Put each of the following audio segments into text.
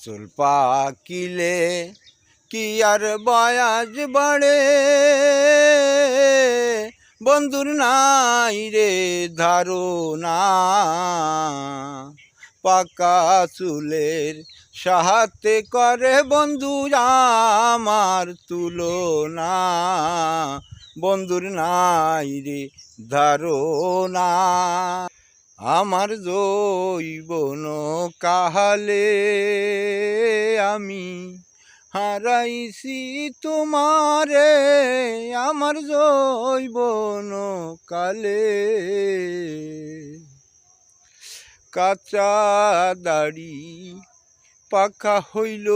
চুল পাকিলে কি আর বয়াজ বাড়ে, বন্ধুর নাই রে ধারণা। পাকা চুলের সাহায্যে করে বন্ধু আমার তুলনা, বন্ধুর নাই রে ধারণা। আমার যৌবন কালে আমি হারাইছি তোমারে, আমার যৌবন কালে। কাঁচা দাড়ি পাকা হইল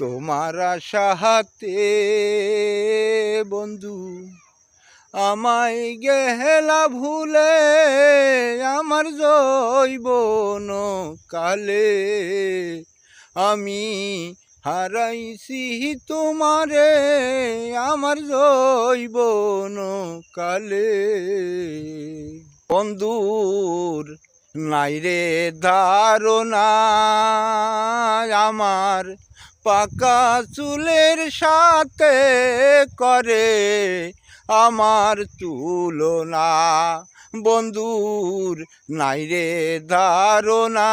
তোমার আশাতে, বন্ধু আমায় গেলা ভুলে আমার যৌবন কালে। আমি হারাইছি তোমারে আমার যৌবন কালে। বন্ধুর নাই রে ধারণা আমার পাকা চুলের সাথে করে আমার তুলনা, বন্ধুর নাই রে ধারণা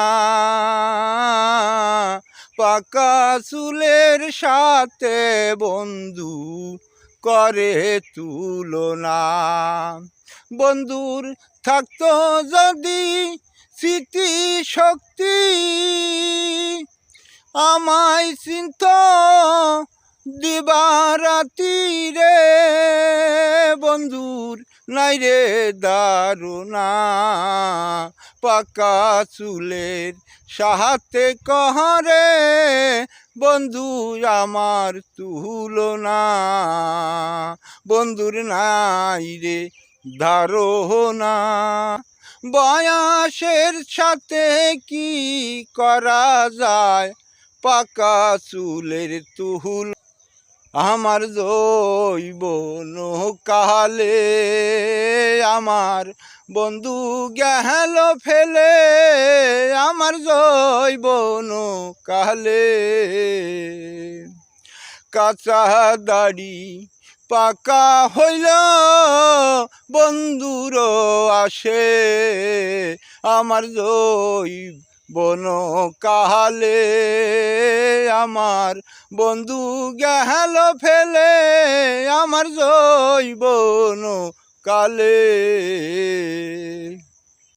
পাকা চুলের সাথে বন্ধু করে তুলনা। বন্ধুর থাকতো যদি স্মৃতি শক্তি, আমায় চিন্ত দিবারাতি রে, বন্ধুর নাই রে ধারণা পাকা চুলের সাহায্যে করে বন্ধু আমার তুলনা, বন্ধুর নাই রে ধারণা। বয়সের সাথে কি করা যায় পাকা চুলের তুল, আমার যৌবন কালে আমার বন্ধু গেল ফেলে আমার যৌবন কালে। কাঁচা দাড়ি পাকা হইল বন্ধুর আসে আমার যৌবন কালে, আমার বন্ধু গেল ফেলে আমার যৌবন কালে।